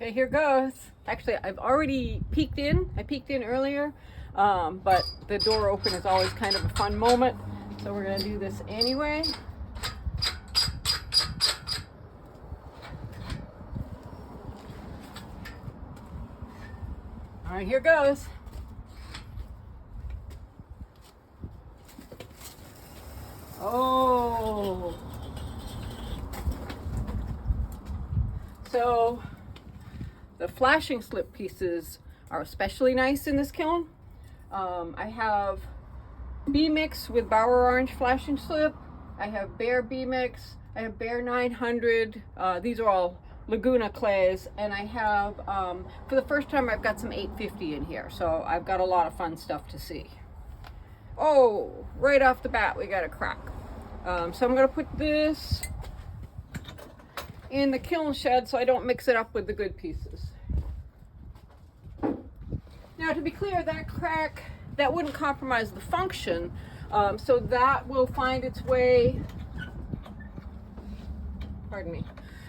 Okay, here goes. Actually, I've already peeked in. I peeked in earlier, but the door open is always kind of a fun moment. So we're gonna do this anyway. All right, here goes. Oh. So the flashing slip pieces are especially nice in this kiln. I have B-Mix with Bower Orange flashing slip. I have Bear B-Mix. I have Bear 900. These are all Laguna clays. And I have, for the first time, I've got some 850 in here. So I've got a lot of fun stuff to see. Oh, right off the bat, we got a crack. So I'm gonna put this in the kiln shed so I don't mix it up with the good pieces. Now, to be clear, that crack, that wouldn't compromise the function, so that will find its way, pardon me,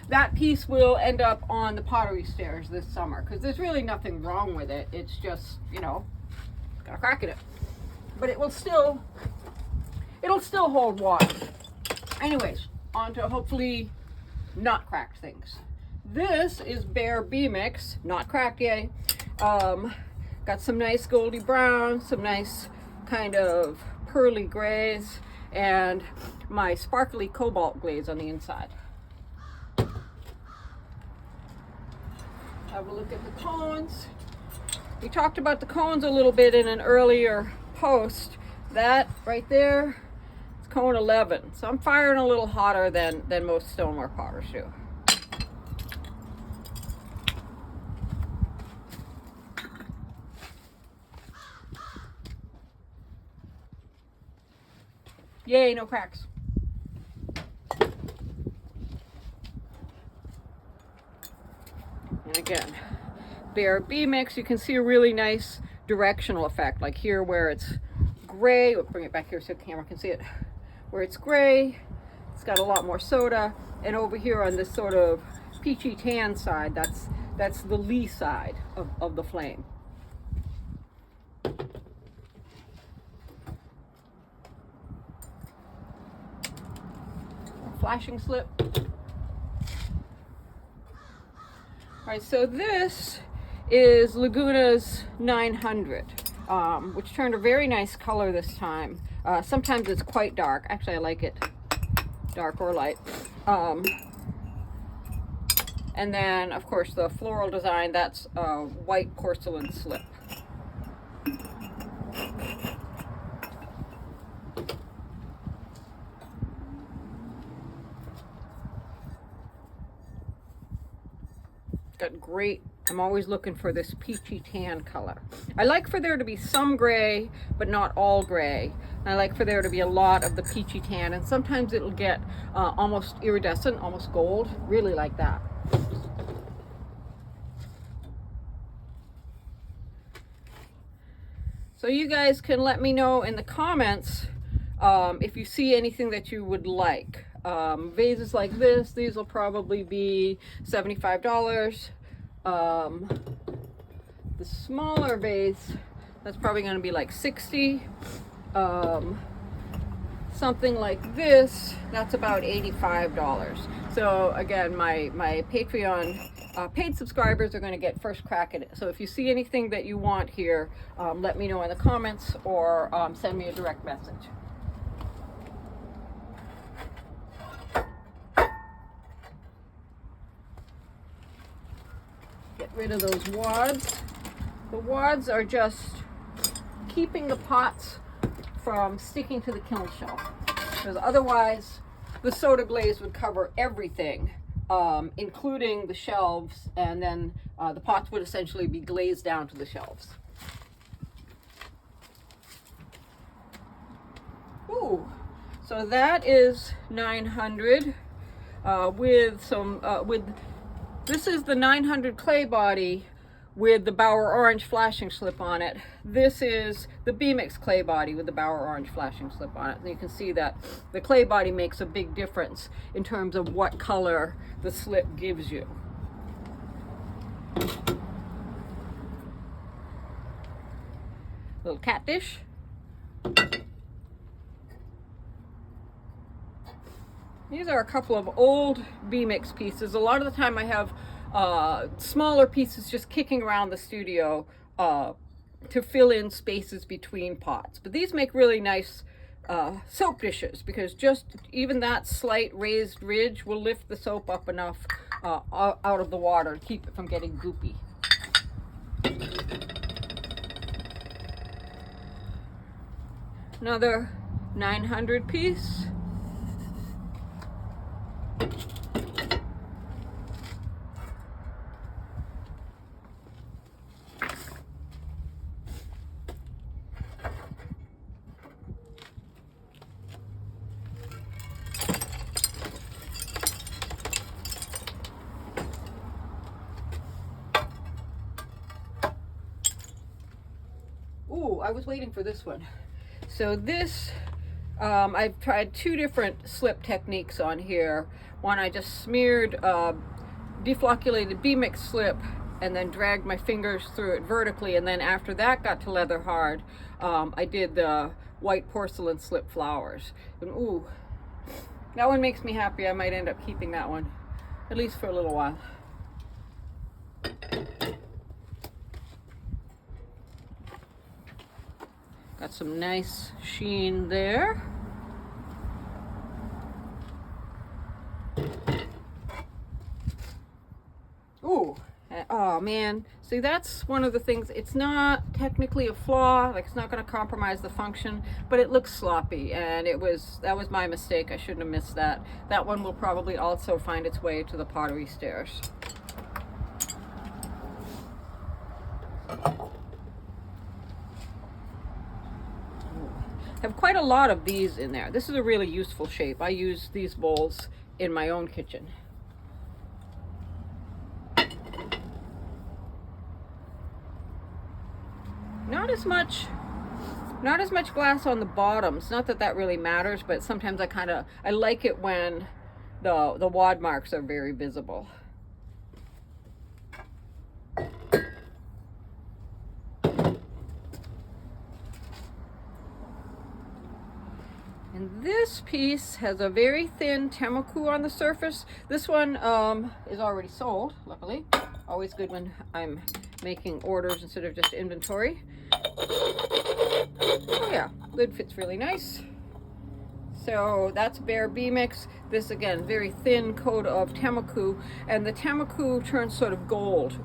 that piece will end up on the pottery stairs this summer, because there's really nothing wrong with it. It's just, you know, it's got a crack in it. But it'll still hold water. Anyways, on to hopefully not cracked things. This is Bear B-Mix, not cracked yet. Got some nice goldy brown, some nice kind of pearly grays, and my sparkly cobalt glaze on the inside. Have a look at the cones. We talked about the cones a little bit in an earlier post. That right there, it's cone 11. So I'm firing a little hotter than most stoneware potters do. Yay, no cracks. And again, Bear B-Mix, you can see a really nice directional effect, like here where it's gray. We'll bring it back here so the camera can see it. Where it's gray, it's got a lot more soda, and over here on this sort of peachy tan side, that's the lee side of the flame. Flashing slip. All right, so this is Laguna's 900, which turned a very nice color this time. Sometimes it's quite dark. Actually, I like it dark or light. And then, of course, the floral design, that's white porcelain slip. Got great, I'm always looking for this peachy tan color. I like for there to be some gray, but not all gray. And I like for there to be a lot of the peachy tan, and sometimes it'll get almost iridescent, almost gold. Really like that. So you guys can let me know in the comments if you see anything that you would like. Vases like this, these will probably be $75. The smaller vase, that's probably going to be like $60. Something like this, that's about $85. So again, my Patreon paid subscribers are going to get first crack at it. So if you see anything that you want here, let me know in the comments, or send me a direct message. Get rid of those wads. The wads are just keeping the pots from sticking to the kiln shelf, because otherwise the soda glaze would cover everything, including the shelves, and then the pots would essentially be glazed down to the shelves. Ooh, so that is 900 with some this is the 900 clay body with the Bower Orange flashing slip on it. This is the B-Mix clay body with the Bower Orange flashing slip on it. And you can see that the clay body makes a big difference in terms of what color the slip gives you. little cat dish. These are a couple of old B-mix pieces. A lot of the time I have smaller pieces just kicking around the studio to fill in spaces between pots. But these make really nice soap dishes, because just even that slight raised ridge will lift the soap up enough out of the water to keep it from getting goopy. Another 900 piece. Ooh, I was waiting for this one. So this, I've tried two different slip techniques on here. One, I just smeared deflocculated B-mix slip and then dragged my fingers through it vertically, and then after that got to leather hard, I did the white porcelain slip flowers. And ooh, that one makes me happy. I might end up keeping that one, at least for a little while. Got some nice sheen there. Ooh, oh man. See, that's one of the things. It's not technically a flaw, like it's not going to compromise the function, but it looks sloppy, and that was my mistake. I shouldn't have missed that. That one will probably also find its way to the pottery stairs. Have quite a lot of these in there. This is a really useful shape. I use these bowls in my own kitchen. Not as much glass on the bottoms. Not that that really matters, but sometimes I like it when the wad marks are very visible. And this piece has a very thin temaku on the surface. This one is already sold, luckily. Always good when I'm making orders instead of just inventory. Oh yeah, lid fits really nice. So that's bare B-mix. This again, very thin coat of temaku, and the temaku turns sort of gold.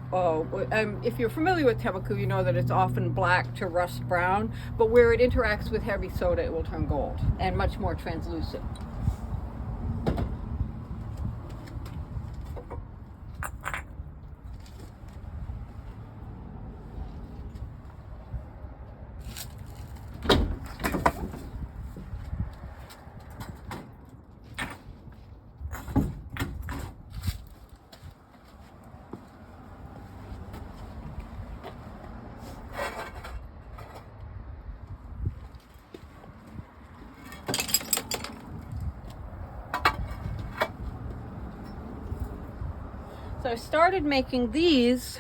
If you're familiar with temaku, you know that it's often black to rust brown, but where it interacts with heavy soda, it will turn gold and much more translucent. So I started making these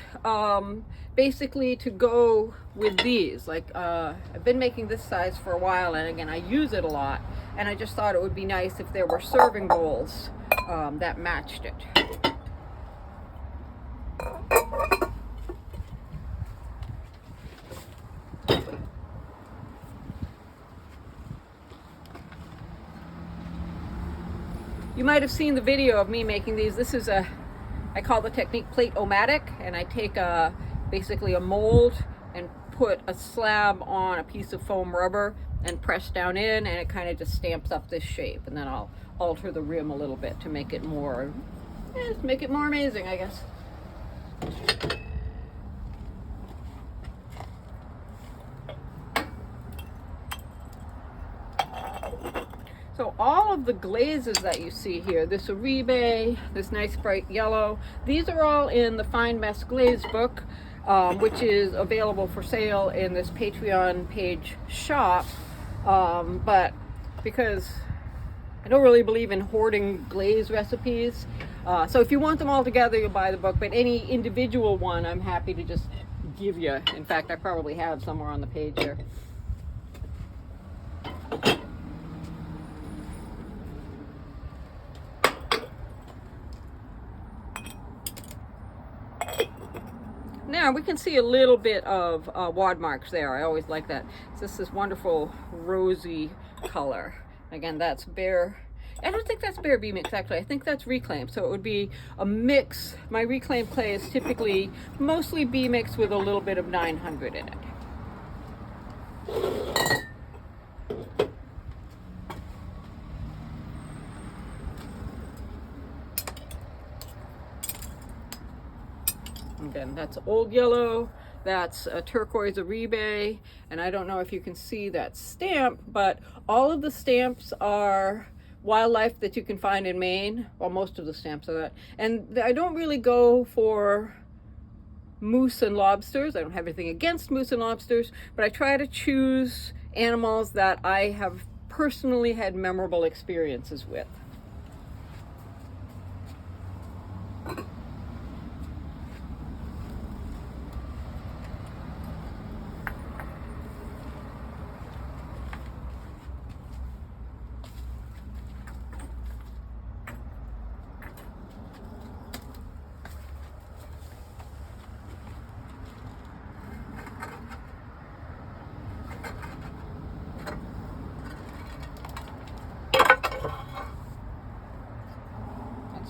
basically to go with these. Like I've been making this size for a while, and again I use it a lot, and I just thought it would be nice if there were serving bowls that matched it. You might have seen the video of me making these. This is I call the technique plate-o-matic, and I take basically a mold and put a slab on a piece of foam rubber and press down in, and it kind of just stamps up this shape, and then I'll alter the rim a little bit to make it more, make it more amazing, I guess. So all of the glazes that you see here, this Uribe, this nice bright yellow, these are all in the Fine Mess Glaze book, which is available for sale in this Patreon page shop. But because I don't really believe in hoarding glaze recipes, so if you want them all together, you'll buy the book, but any individual one, I'm happy to just give you. In fact, I probably have somewhere on the page here. Now we can see a little bit of wad marks there. I always like that. So this is wonderful rosy color. Again, that's Bear. I don't think that's Bear B mix actually. I think that's reclaim. So it would be a mix. My reclaimed clay is typically mostly B mix with a little bit of 900 in it. Again, that's Old Yellow, that's a Turquoise Aribe, and I don't know if you can see that stamp, but all of the stamps are wildlife that you can find in Maine. Well, most of the stamps are that. And I don't really go for moose and lobsters. I don't have anything against moose and lobsters, but I try to choose animals that I have personally had memorable experiences with.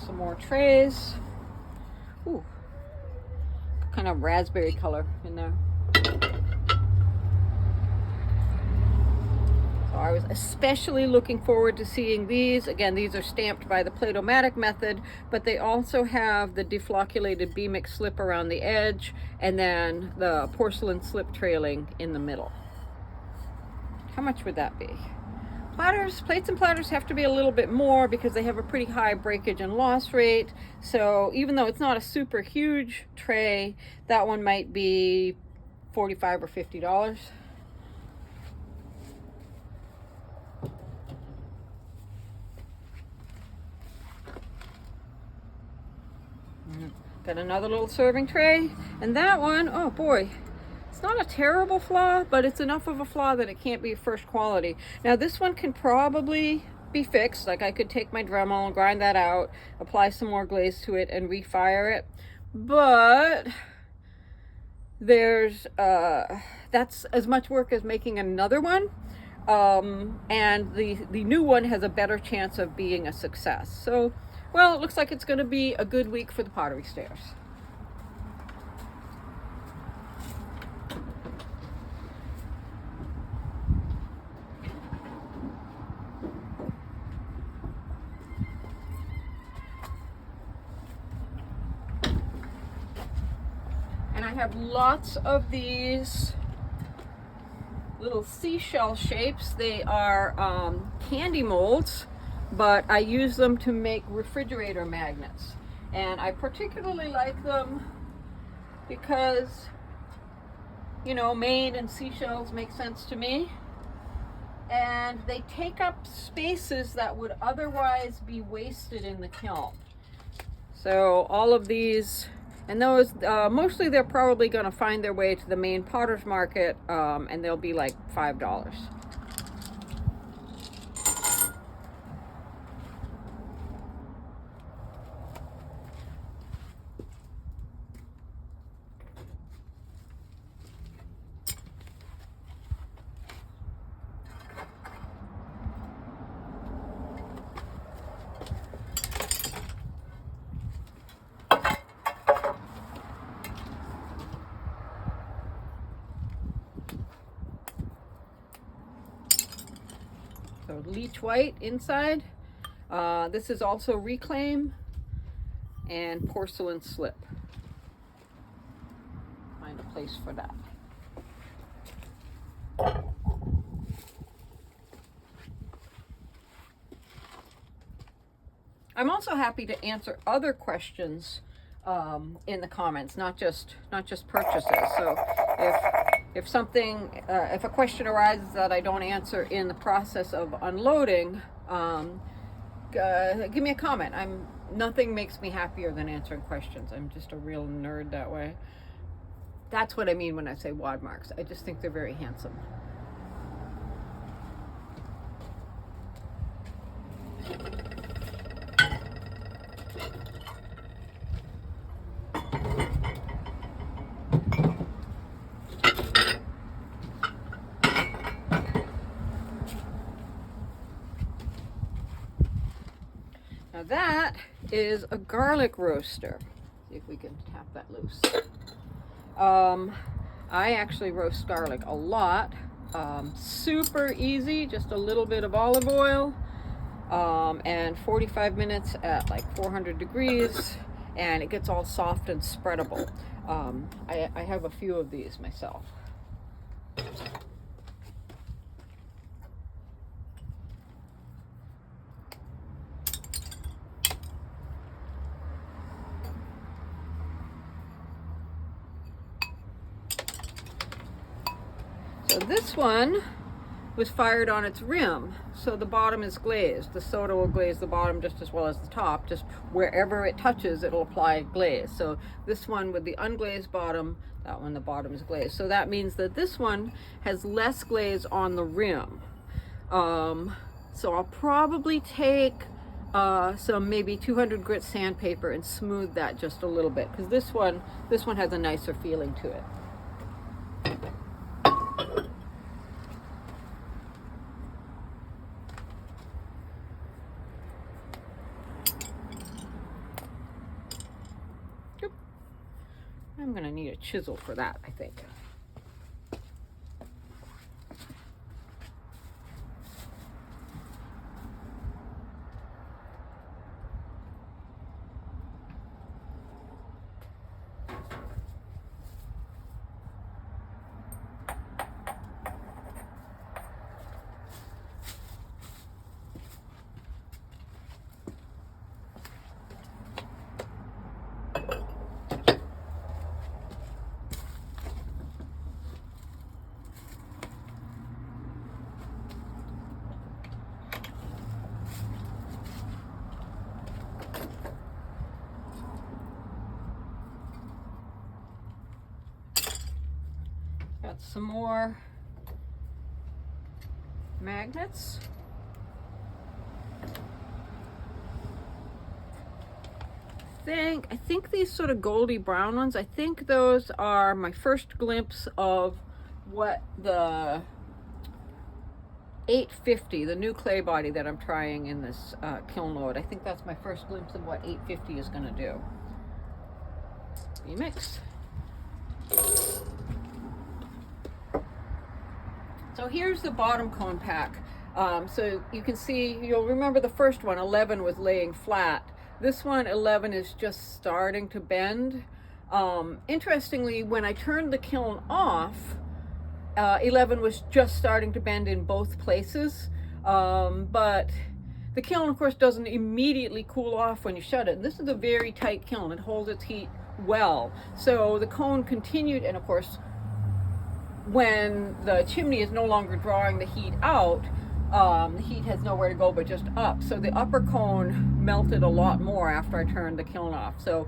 Some more trays. Ooh, kind of raspberry color in there. So I was especially looking forward to seeing these. Again, these are stamped by the Play-Doh-Matic method, but they also have the deflocculated B-mix slip around the edge and then the porcelain slip trailing in the middle. How much would that be? Platters, plates and platters have to be a little bit more because they have a pretty high breakage and loss rate. So even though it's not a super huge tray, that one might be $45 or $50. Got another little serving tray, and that one, oh boy, it's not a terrible flaw, but it's enough of a flaw that it can't be first quality. Now this one can probably be fixed. Like I could take my Dremel and grind that out, apply some more glaze to it and refire it. But there's, that's as much work as making another one. And the new one has a better chance of being a success. So, well, it looks like it's gonna be a good week for the pottery stairs. And I have lots of these little seashell shapes. They are candy molds, but I use them to make refrigerator magnets. And I particularly like them because, you know, Maine and seashells make sense to me. And they take up spaces that would otherwise be wasted in the kiln. So all of these, and those, mostly they're probably going to find their way to the Maine Potter's Market, and they'll be like $5. So leech white inside. This is also reclaim and porcelain slip. Find a place for that. I'm also happy to answer other questions in the comments, not just purchases. So if something, if a question arises that I don't answer in the process of unloading, give me a comment. Nothing makes me happier than answering questions. I'm just a real nerd that way. That's what I mean when I say wad marks. I just think they're very handsome. Now that is a garlic roaster. See if we can tap that loose. I actually roast garlic a lot. Super easy, just a little bit of olive oil, and 45 minutes at like 400 degrees, and it gets all soft and spreadable. I have a few of these myself. So this one was fired on its rim, so the bottom is glazed. The soda will glaze the bottom just as well as the top. Just wherever it touches, it'll apply glaze. So this one with the unglazed bottom, that one the bottom is glazed. So that means that this one has less glaze on the rim. So I'll probably take some maybe 200 grit sandpaper and smooth that just a little bit, because this one has a nicer feeling to it. I'm gonna need a chisel for that, I think. Got some more magnets. I think these sort of goldy brown ones, I think those are my first glimpse of what the 850, the new clay body that I'm trying in this kiln load. I think that's my first glimpse of what 850 is going to do. Mix. So here's the bottom cone pack. So you can see, you'll remember the first one, 11, was laying flat. This one, 11, is just starting to bend. Interestingly, when I turned the kiln off, 11 was just starting to bend in both places. But the kiln, of course, doesn't immediately cool off when you shut it. This is a very tight kiln. It holds its heat well. So the cone continued, and of course, when the chimney is no longer drawing the heat out, the heat has nowhere to go but just up. So the upper cone melted a lot more after I turned the kiln off. So,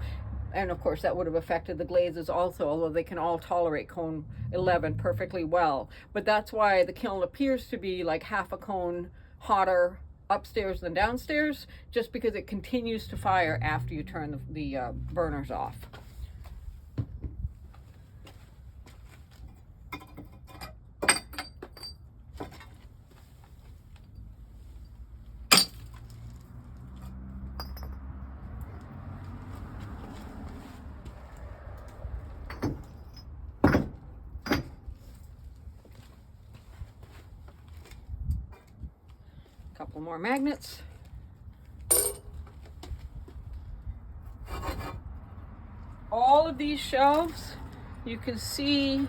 and of course that would have affected the glazes also, although they can all tolerate cone 11 perfectly well. But that's why the kiln appears to be like half a cone hotter upstairs than downstairs, just because it continues to fire after you turn the burners off. Couple more magnets. All of these shelves, you can see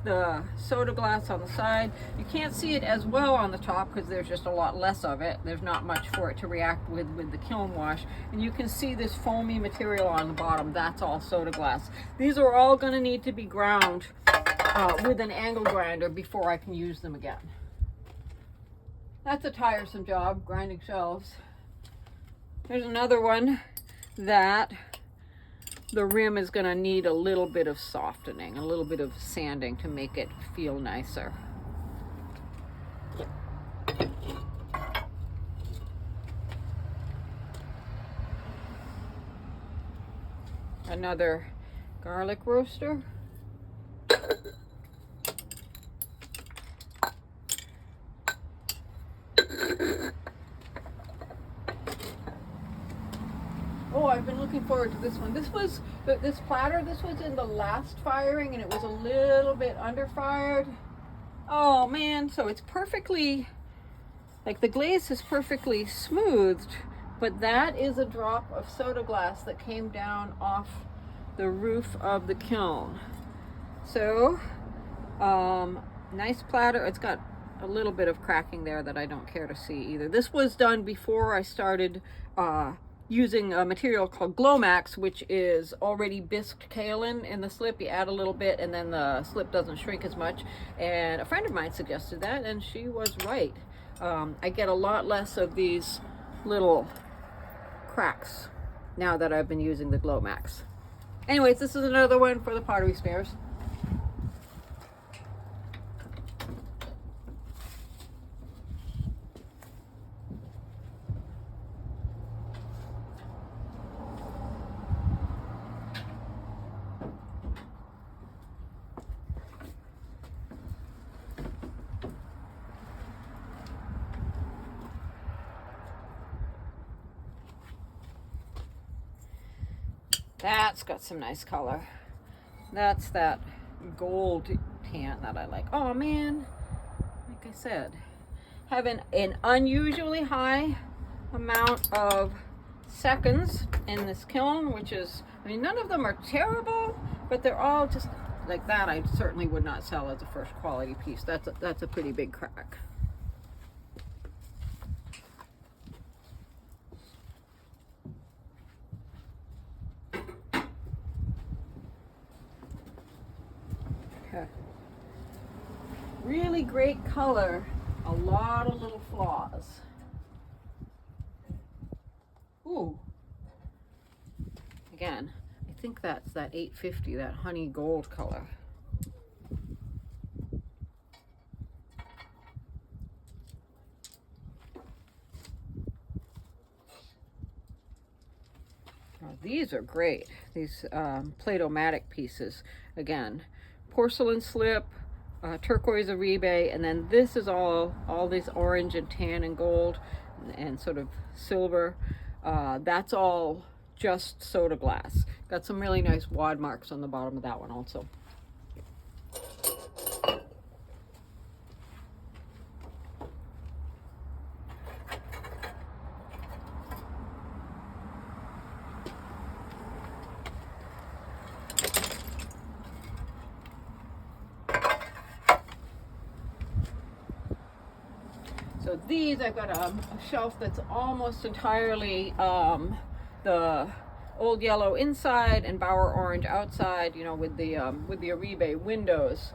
the soda glass on the side. You can't see it as well on the top because there's just a lot less of it. There's not much for it to react with the kiln wash. And you can see this foamy material on the bottom. That's all soda glass. These are all going to need to be ground with an angle grinder before I can use them again. That's a tiresome job, grinding shelves. There's another one that the rim is going to need a little bit of softening, a little bit of sanding to make it feel nicer. Another garlic roaster. Oh, I've been looking forward to this one. This was, this platter, this was in the last firing and it was a little bit under fired. Oh man, so it's perfectly, like the glaze is perfectly smoothed, but that is a drop of soda glass that came down off the roof of the kiln. So, nice platter. It's got a little bit of cracking there that I don't care to see either. This was done before I started using a material called Glomax, which is already bisqued kaolin in the slip. You add a little bit and then the slip doesn't shrink as much. And a friend of mine suggested that and she was right. I get a lot less of these little cracks now that I've been using the Glomax. Anyways, this is another one for the pottery spares. That's got some nice color. That's that gold tan that I like. Oh man, like I said, having an unusually high amount of seconds in this kiln, which is, I mean, none of them are terrible, but they're all just like that. I certainly would not sell as a first quality piece. That's a pretty big crack. Really great color, a lot of little flaws. Ooh. Again, I think that's that 850, that honey gold color. Now, these are great. These Play-Doh-Matic pieces. Again, porcelain slip, turquoise Aribe, and then this is all this orange and tan and gold and sort of silver. That's all just soda glass. Got some really nice wad marks on the bottom of that one also. So these, I've got a shelf that's almost entirely the old yellow inside and Bower orange outside, you know, with the Aribe windows.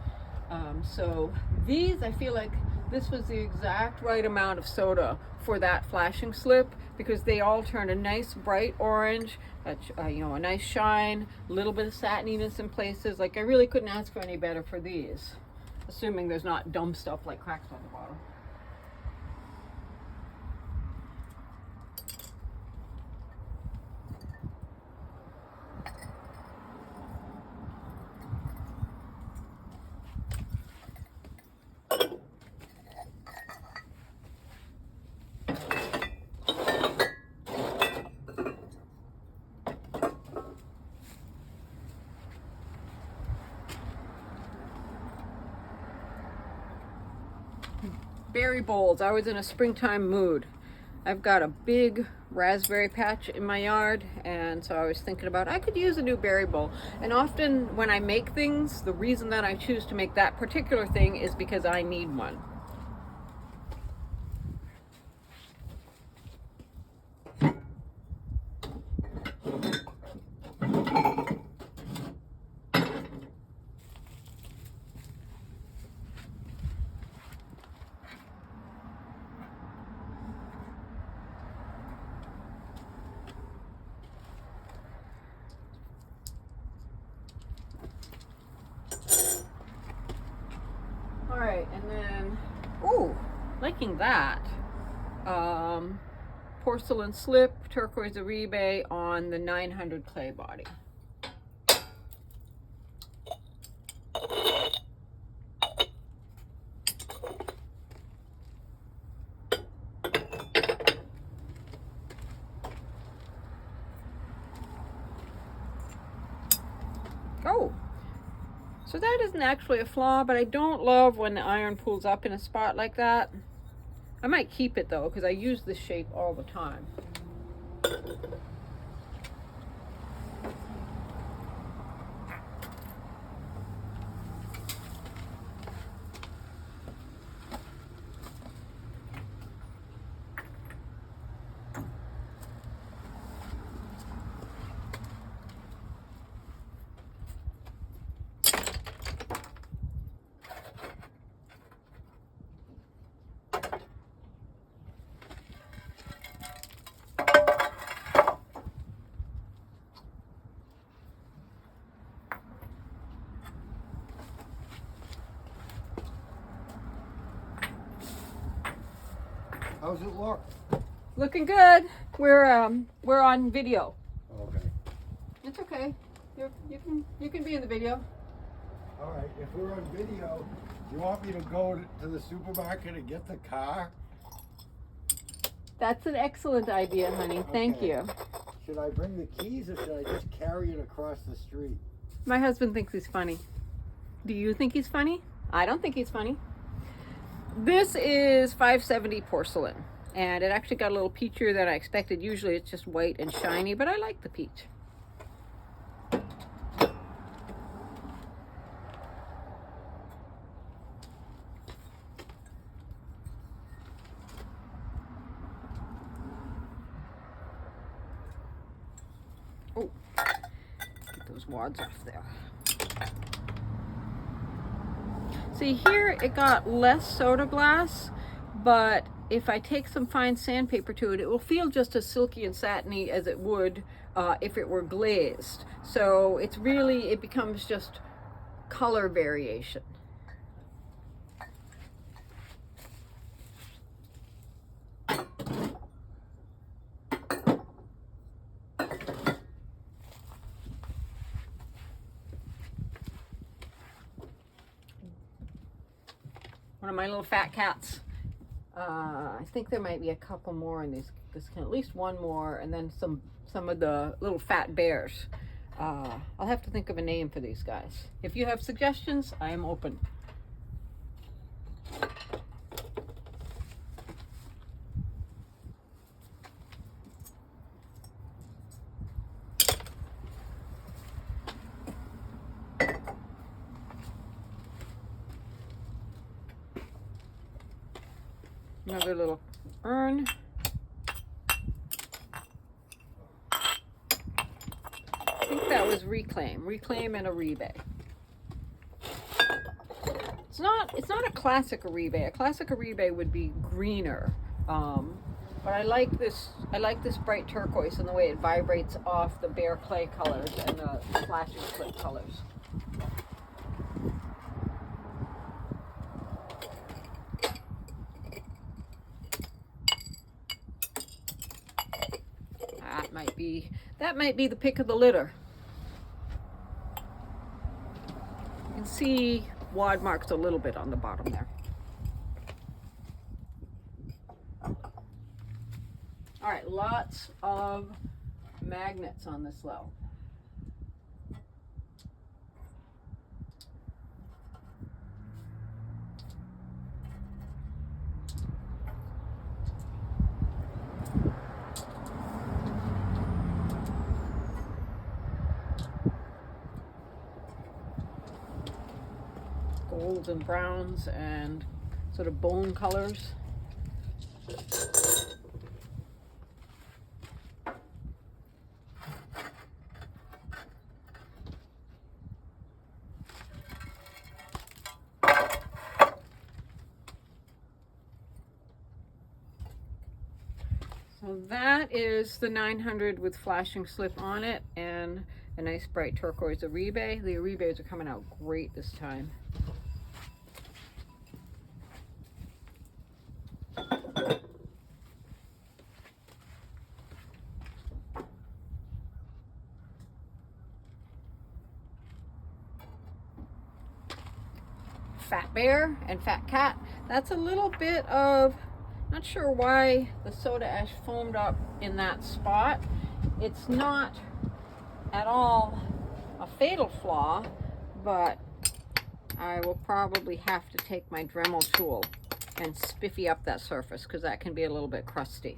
So these, I feel like this was the exact right amount of soda for that flashing slip, because they all turn a nice bright orange, you know, a nice shine, a little bit of satininess in places. Like I really couldn't ask for any better for these, assuming there's not dumb stuff like cracks on the bottom. Berry bowls. I was in a springtime mood. I've got a big raspberry patch in my yard, and so I was thinking about I could use a new berry bowl. And often when I make things, the reason that I choose to make that particular thing is because I need one. All right, and then, ooh, liking that. Porcelain slip, turquoise Aribe on the 900 clay body. Oh, so that isn't actually a flaw, but I don't love when the iron pulls up in a spot like that. I might keep it though, because I use this shape all the time. How's it look? Looking good. We're on video. Okay. It's okay. You can be in the video. All right. If we're on video, you want me to go to the supermarket and get the car? That's an excellent idea, honey. Thank Okay. you. Should I bring the keys or should I just carry it across the street? My husband thinks he's funny. Do you think he's funny? I don't think he's funny. This is 570 porcelain, and it actually got a little peachier than I expected. Usually it's just white and shiny, but I like the peach. Oh, get those wads off there. See here, it got less soda glass, but if I take some fine sandpaper to it, it will feel just as silky and satiny as it would if it were glazed. So it's really, it becomes just color variation. One of my little fat cats. I think there might be a couple more in this can at least one more, and then some of the little fat bears. I'll have to think of a name for these guys. If you have suggestions, I am open. Another little urn. I think that was Reclaim and Aribe. It's not a classic Aribe. A classic Aribe would be greener, but I like this bright turquoise and the way it vibrates off the bare clay colors and the flashing slip colors. That might be the pick of the litter. You can see wad marks a little bit on the bottom there. All right, lots of magnets on this low. Golds and browns and sort of bone colors. So that is the 900 with flashing slip on it, and a nice bright turquoise Oribe. The Oribes are coming out great this time. Fat Bear and Fat Cat. That's a little bit of, not sure why the soda ash foamed up in that spot. It's not at all a fatal flaw, but I will probably have to take my Dremel tool and spiffy up that surface because that can be a little bit crusty.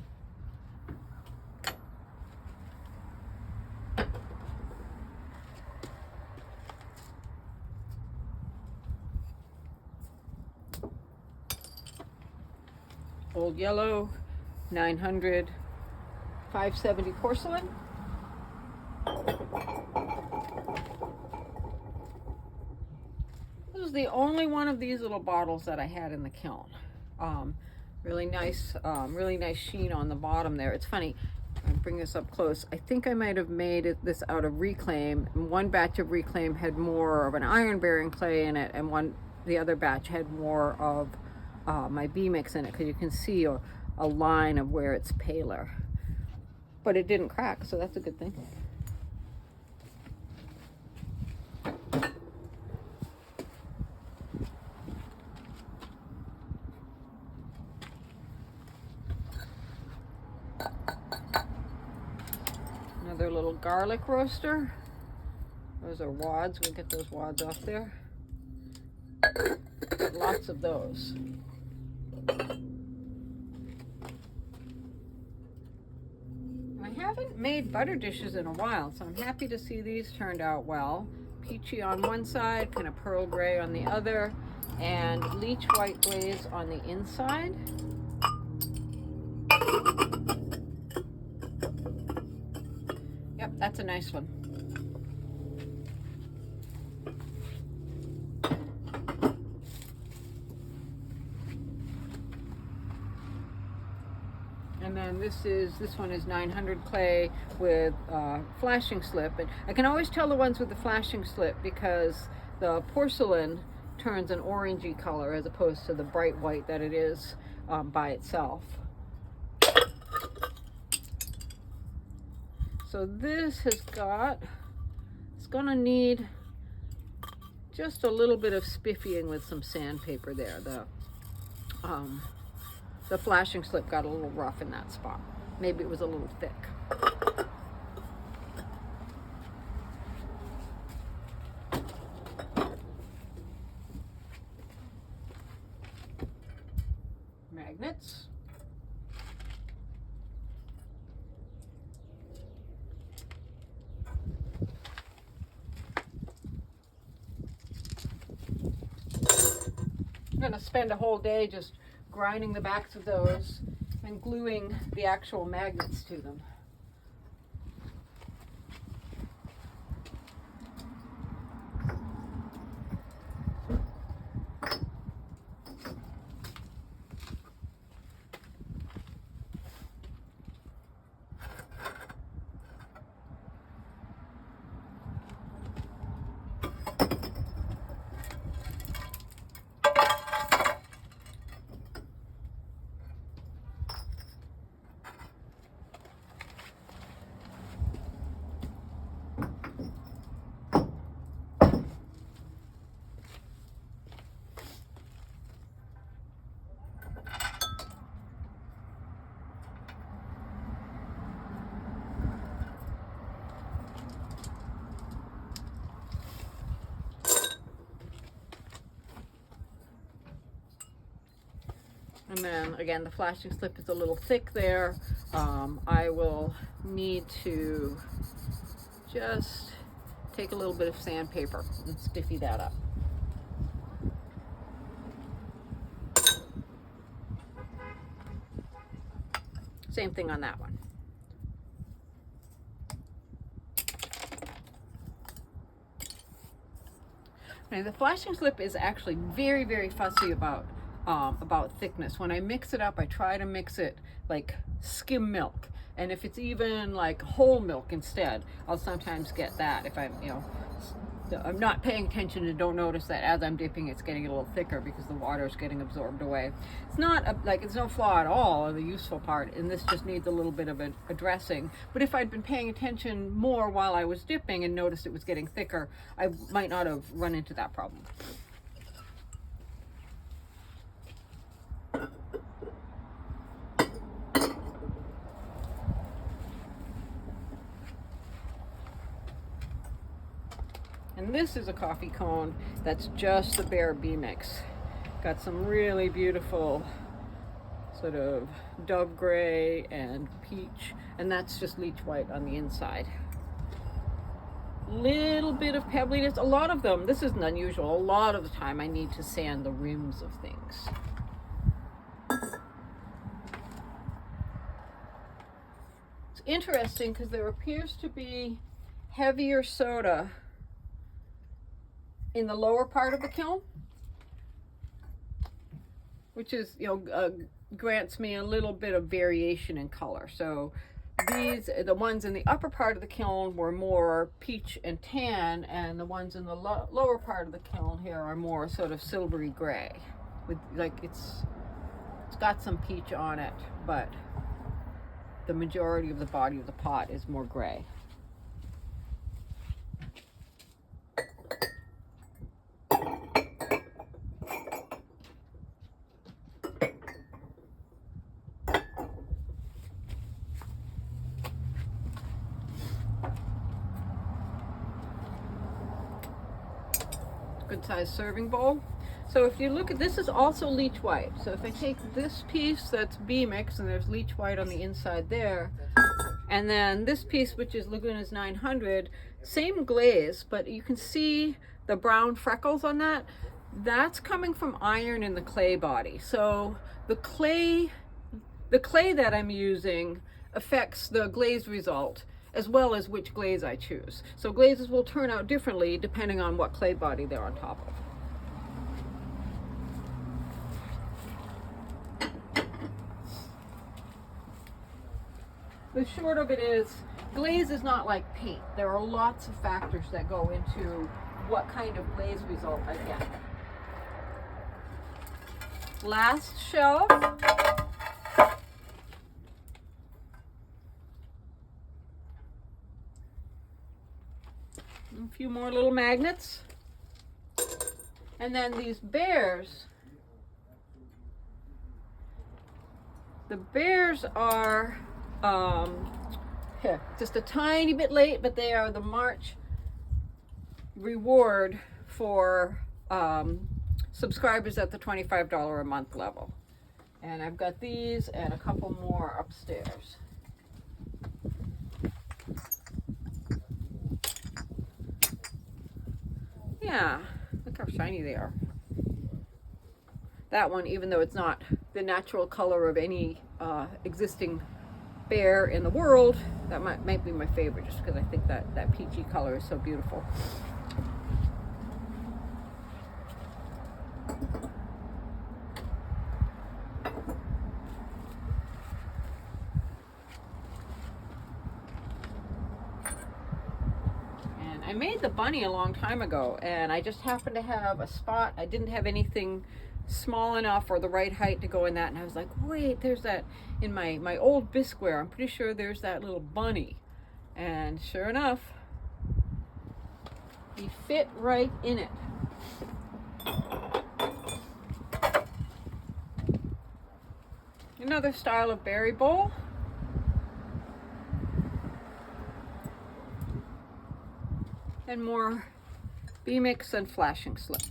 Old Yellow, 900, 570 porcelain. This was the only one of these little bottles that I had in the kiln. Really nice sheen on the bottom there. It's funny, I'll bring this up close. I think I might have made this out of reclaim. One batch of reclaim had more of an iron bearing clay in it, and the other batch had more of my B mix in it, because you can see a line of where it's paler. But it didn't crack, so that's a good thing. Another little garlic roaster. Those are wads. We'll get those wads off there. Lots of those. I haven't made butter dishes in a while, so I'm happy to see these turned out well. Peachy on one side, kind of pearl gray on the other, and leech white glaze on the inside. Yep, that's a nice one. And then this one is 900 clay with flashing slip. And I can always tell the ones with the flashing slip because the porcelain turns an orangey color as opposed to the bright white that it is by itself. So this it's gonna need just a little bit of spiffying with some sandpaper there. The flashing slip got a little rough in that spot. Maybe it was a little thick. Magnets. I'm gonna spend a whole day just grinding the backs of those and gluing the actual magnets to them. And then again, the flashing slip is a little thick there. I will need to just take a little bit of sandpaper and stiffy that up. Same thing on that one. Now, the flashing slip is actually very, very fussy about thickness. When I mix it up, I try to mix it like skim milk. And if it's even like whole milk instead, I'll sometimes get that if I'm, you know, I'm not paying attention and don't notice that as I'm dipping it's getting a little thicker because the water is getting absorbed away. It's not like it's no flaw at all, the useful part, and this just needs a little bit of a dressing. But if I'd been paying attention more while I was dipping and noticed it was getting thicker, I might not have run into that problem. And this is a coffee cone that's just the bare bee mix. Got some really beautiful sort of dove gray and peach, and that's just leech white on the inside. Little bit of pebbliness. A lot of them, this isn't unusual, a lot of the time I need to sand the rims of things. It's interesting because there appears to be heavier soda in the lower part of the kiln, which is, you know, grants me a little bit of variation in color. So these, the ones in the upper part of the kiln were more peach and tan, and the ones in the lower part of the kiln here are more sort of silvery gray, with like it's got some peach on it, but the majority of the body of the pot is more gray. Good sized serving bowl. So if you look at this, is also leech white. So if I take this piece that's bee mix, and there's leech white on the inside there, and then this piece, which is Laguna's 900, same glaze, but you can see the brown freckles on that. That's coming from iron in the clay body. So the clay that I'm using affects the glaze result, as well as which glaze I choose. So glazes will turn out differently depending on what clay body they're on top of. The short of it is, glaze is not like paint. There are lots of factors that go into what kind of glaze result I get. Last shelf. A few more little magnets. And then these bears. The bears are just a tiny bit late, but they are the March reward for subscribers at the $25 a month level. And I've got these and a couple more upstairs. Yeah, look how shiny they are. That one, even though it's not the natural color of any existing bear in the world, that might be my favorite, just because I think that peachy color is so beautiful. I made the bunny a long time ago, and I just happened to have a spot. I didn't have anything small enough or the right height to go in that, and I was like, wait, there's that in my old bisqueware. I'm pretty sure there's that little bunny. And sure enough, he fit right in it. Another style of berry bowl. And more bee mix and flashing slip.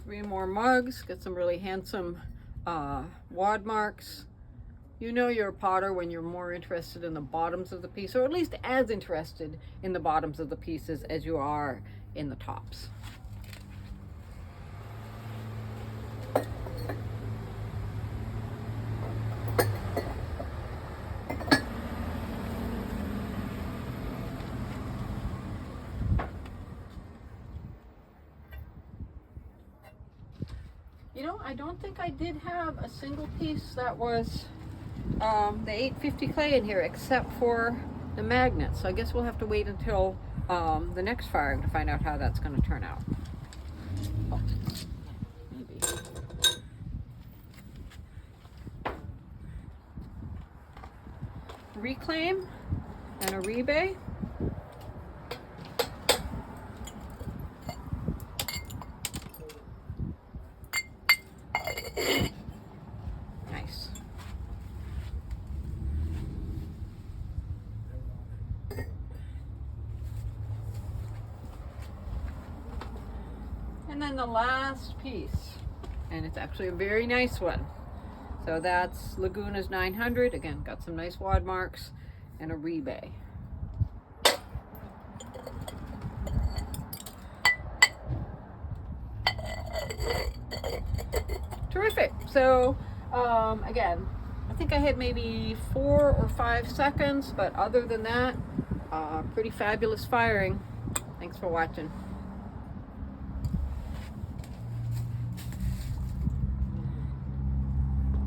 Three more mugs. Got some really handsome wad marks. You know you're a potter when you're more interested in the bottoms of the piece, or at least as interested in the bottoms of the pieces as you are in the tops. I don't think I did have a single piece that was the 850 clay in here, except for the magnet. So I guess we'll have to wait until the next firing to find out how that's going to turn out. Oh, maybe. Reclaim and a rebay. Nice. And then the last piece, and it's actually a very nice one. So that's Laguna's 900. Again, got some nice wad marks and a rebay. Terrific. So again, I think I had maybe 4 or 5 seconds, but other than that, pretty fabulous firing. Thanks for watching.